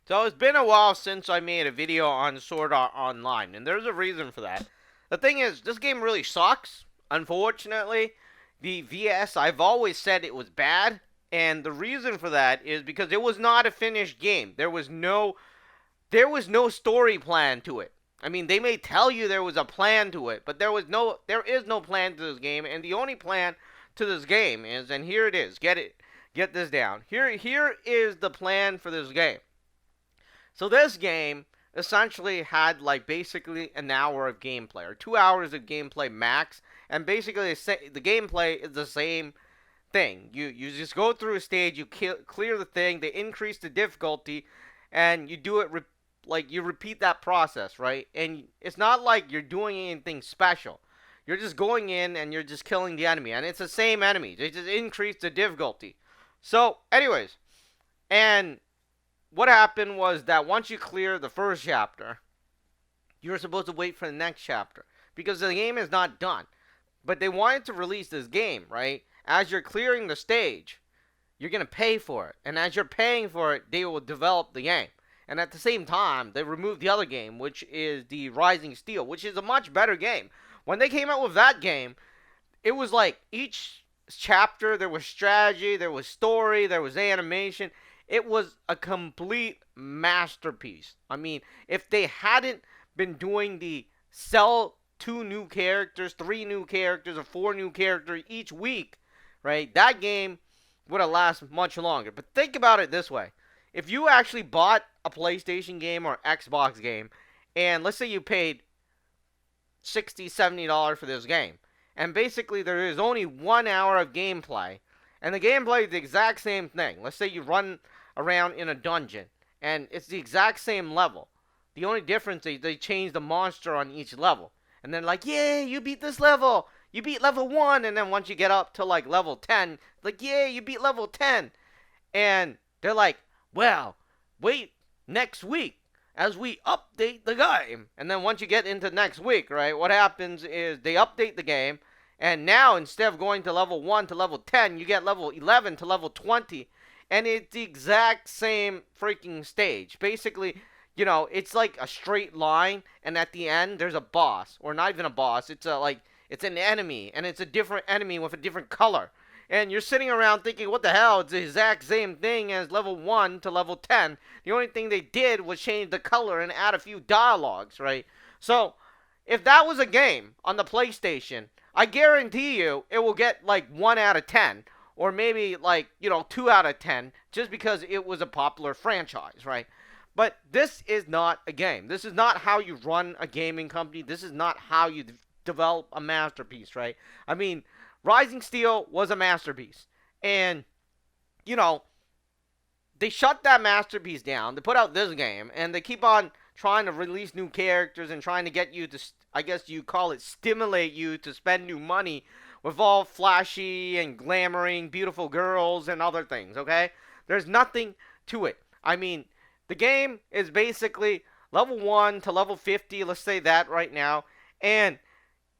So it's been a while since I made a video on Sword Art Online, and there's a reason for that. The thing is, this game really sucks. Unfortunately, the VS, I've always said it was bad, and the reason for that is because it was not a finished game. There was no story plan to it. I mean, they may tell you there was a plan to it, but there is no plan to this game, and the only plan to this game is, and here it is. Get this down. Here is the plan for this game. So this game essentially had like basically an hour of gameplay or 2 hours of gameplay max, and basically the gameplay is the same thing. You just go through a stage, you clear the thing, they increase the difficulty, and you do it like you repeat that process, right? And it's not like you're doing anything special. You're just going in and you're just killing the enemy, and it's the same enemy. They just increase the difficulty. So, anyways, and what happened was that once you clear the first chapter, you're supposed to wait for the next chapter because the game is not done. But they wanted to release this game, right? As you're clearing the stage, you're going to pay for it. And as you're paying for it, they will develop the game. And at the same time, they removed the other game, which is the Rising Steel, which is a much better game. When they came out with that game, it was like each chapter there was strategy, there was story, there was animation. It was a complete masterpiece. I mean, if they hadn't been doing the sell two new characters, three new characters, or four new characters each week, right? That game would have lasted much longer. But think about it this way. If you actually bought a PlayStation game or Xbox game, and let's say you paid $60, $70 for this game. And basically, there is only 1 hour of gameplay. And the gameplay is the exact same thing. Let's say you run around in a dungeon, and it's the exact same level. The only difference is they change the monster on each level. And then, like, yeah, you beat this level. You beat level 1. And then once you get up to, like, level 10, like, yeah, you beat level 10. And they're like, well, wait next week as we update the game. And then once you get into next week, right, what happens is they update the game. And now instead of going to level 1 to level 10, you get level 11 to level 20. And it's the exact same freaking stage. Basically, it's like a straight line. And at the end, there's a boss. Or not even a boss. It's an enemy. And it's a different enemy with a different color. And you're sitting around thinking, what the hell? It's the exact same thing as level 1 to level 10. The only thing they did was change the color and add a few dialogues, right? So, if that was a game on the PlayStation, I guarantee you it will get like 1 out of 10. Or maybe like, 2 out of 10. Just because it was a popular franchise, right? But this is not a game. This is not how you run a gaming company. This is not how you develop a masterpiece, right? I mean, Rising Steel was a masterpiece. And, you know, they shut that masterpiece down. They put out this game, and they keep on trying to release new characters and trying to get you to, I guess you call it, stimulate you to spend new money with all flashy and glamoring beautiful girls and other things, okay? There's nothing to it. I mean, the game is basically level 1 to level 50, let's say that right now, and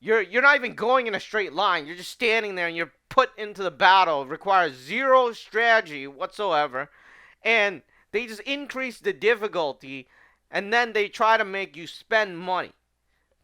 you're not even going in a straight line. You're just standing there and you're put into the battle. It requires zero strategy whatsoever. And they just increase the difficulty and then they try to make you spend money.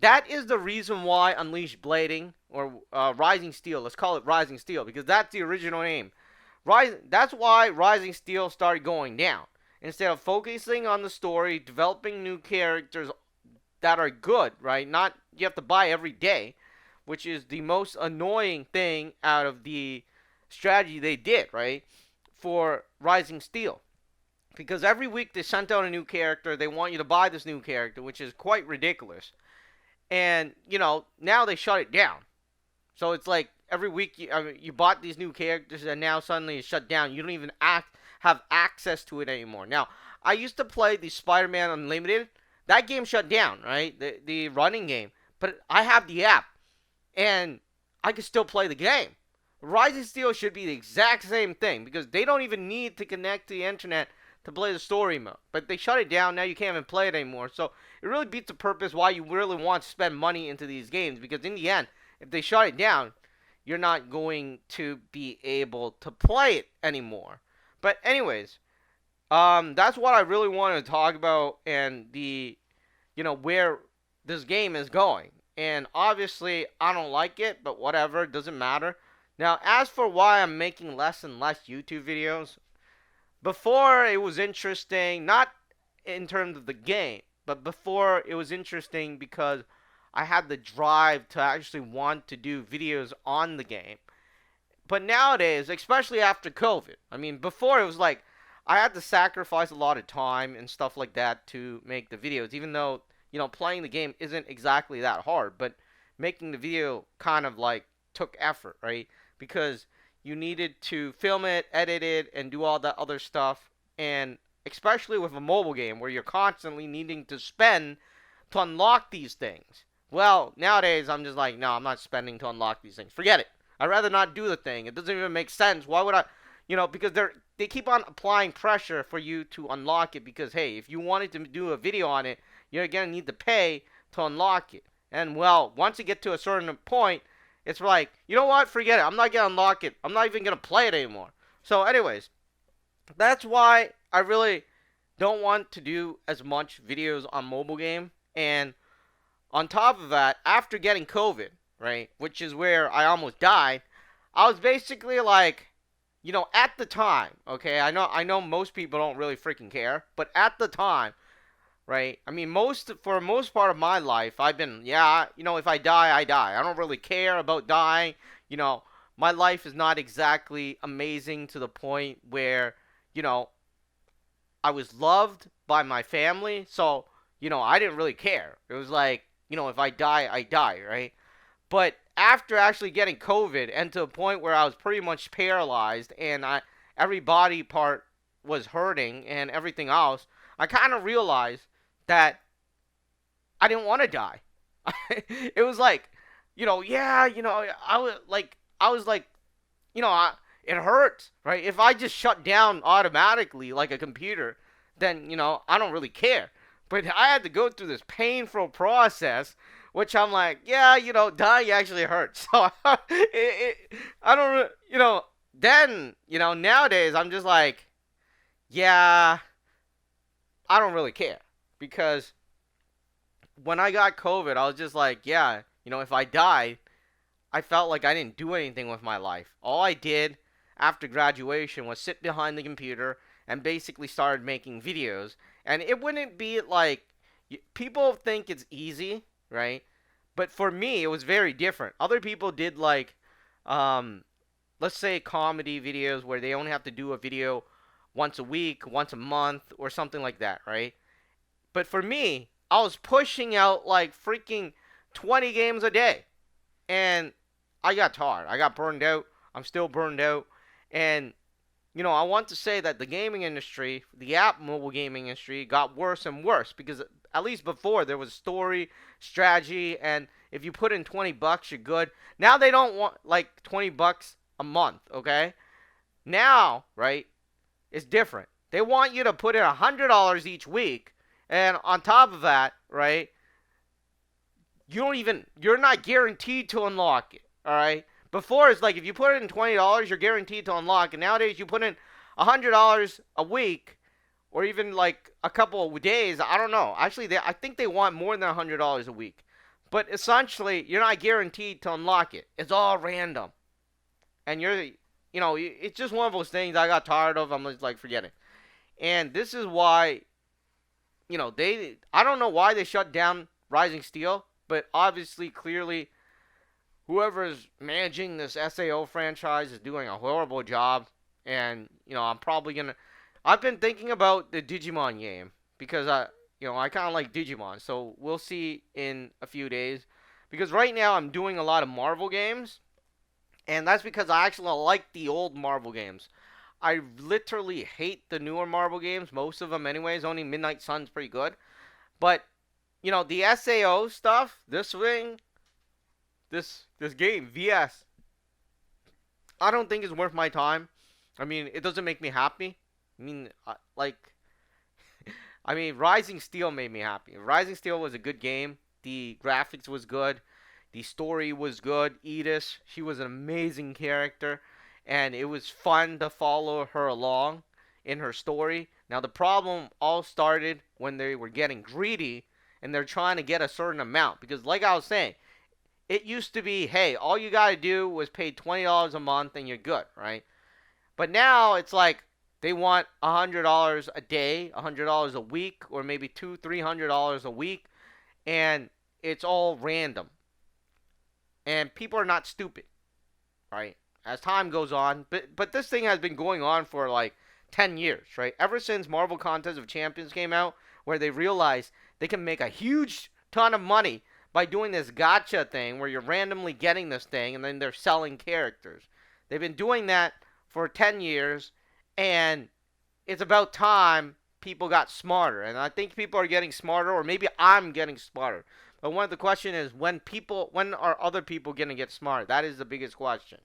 That is the reason why Unleashed Blading or Rising Steel, let's call it Rising Steel because that's the original name. That's why Rising Steel started going down. Instead of focusing on the story, developing new characters that are good, right? Not you have to buy every day, which is the most annoying thing out of the strategy they did, right? For Rising Steel. Because every week they sent out a new character, they want you to buy this new character, which is quite ridiculous. And, now they shut it down. So it's like every week you bought these new characters and now suddenly it's shut down. You don't even have access to it anymore. Now, I used to play the Spider-Man Unlimited. That game shut down, right? The running game. But I have the app and I can still play the game. Rising Steel should be the exact same thing because they don't even need to connect to the internet to play the story mode. But they shut it down. Now you can't even play it anymore. So it really beats the purpose why you really want to spend money into these games because in the end, if they shut it down, you're not going to be able to play it anymore. But anyways, That's what I really wanted to talk about, and where this game is going. And obviously, I don't like it, but whatever, it doesn't matter. Now, as for why I'm making less and less YouTube videos, before it was interesting, not in terms of the game, but before it was interesting because I had the drive to actually want to do videos on the game. But nowadays, especially after COVID, I mean, before it was like I had to sacrifice a lot of time and stuff like that to make the videos, even though, playing the game isn't exactly that hard, but making the video kind of like took effort, right? Because you needed to film it, edit it, and do all that other stuff. And especially with a mobile game where you're constantly needing to spend to unlock these things. Well, nowadays I'm just like, no, I'm not spending to unlock these things. Forget it. I'd rather not do the thing. It doesn't even make sense. Why would I? Because they keep on applying pressure for you to unlock it. Because hey, if you wanted to do a video on it, you're gonna need to pay to unlock it. And well, once you get to a certain point, it's like, you know what? Forget it. I'm not gonna unlock it. I'm not even gonna play it anymore. So, anyways, that's why I really don't want to do as much videos on mobile game. And on top of that, after getting COVID, right, which is where I almost died, I was basically like, at the time, okay, I know most people don't really freaking care, but at the time, right? I mean, for most part of my life, I've been, yeah, if I die, I die. I don't really care about dying. You know, my life is not exactly amazing to the point where, you know, I was loved by my family, so I didn't really care. It was like, if I die, I die, right? But after actually getting COVID and to a point where I was pretty much paralyzed and every body part was hurting and everything else, I kind of realized that I didn't want to die. It was like, yeah, I was like, it hurts, right? If I just shut down automatically like a computer, then, I don't really care. But I had to go through this painful process, which I'm like, yeah, dying actually hurts. So I don't, then, nowadays I'm just like, yeah, I don't really care. Because when I got COVID, I was just like, yeah, if I die, I felt like I didn't do anything with my life. All I did after graduation was sit behind the computer and basically started making videos. And it wouldn't be like people think it's easy, right? But for me, it was very different. Other people did like, um, let's say comedy videos where they only have to do a video once a week, once a month, or something like that, right? But for me, I was pushing out like freaking 20 games a day. And I got tired. I got burned out. I'm still burned out. And, I want to say that the gaming industry, the app mobile gaming industry, got worse and worse because at least before there was story, strategy, and if you put in 20 bucks, you're good. Now they don't want like 20 bucks a month, okay? Now, right, it's different. They want you to put in $100 each week, and on top of that, right, you're not guaranteed to unlock it. All right. Before it's like if you put in $20, you're guaranteed to unlock, and nowadays you put in $100 a week, or even like a couple of days. I don't know. Actually, I think they want more than $100 a week, but essentially you're not guaranteed to unlock it. It's all random, and it's just one of those things I got tired of. I'm just like, forget it. And this is why, I don't know why they shut down Rising Steel, but obviously, clearly, whoever is managing this SAO franchise is doing a horrible job. And, I'm probably going to. I've been thinking about the Digimon game because I kind of like Digimon. So we'll see in a few days. Because right now I'm doing a lot of Marvel games. And that's because I actually like the old Marvel games. I literally hate the newer Marvel games, most of them, anyways. Only Midnight Sun's pretty good. But the SAO stuff, this game, VS, I don't think it's worth my time. I mean, it doesn't make me happy. I mean, Rising Steel made me happy. Rising Steel was a good game. The graphics was good. The story was good. Edith, she was an amazing character, and it was fun to follow her along in her story. Now, the problem all started when they were getting greedy and they're trying to get a certain amount. Because, like I was saying, it used to be, hey, all you got to do was pay $20 a month and you're good, right? But now it's like they want $100 a day, $100 a week, or maybe $300 a week, and it's all random. And people are not stupid, right? As time goes on, but this thing has been going on for like 10 years, right? Ever since Marvel Contest of Champions came out, where they realized they can make a huge ton of money by doing this gotcha thing where you're randomly getting this thing and then they're selling characters. They've been doing that for 10 years, and it's about time people got smarter. And I think people are getting smarter, or maybe I'm getting smarter. But one of the question is, when are other people going to get smart? That is the biggest question.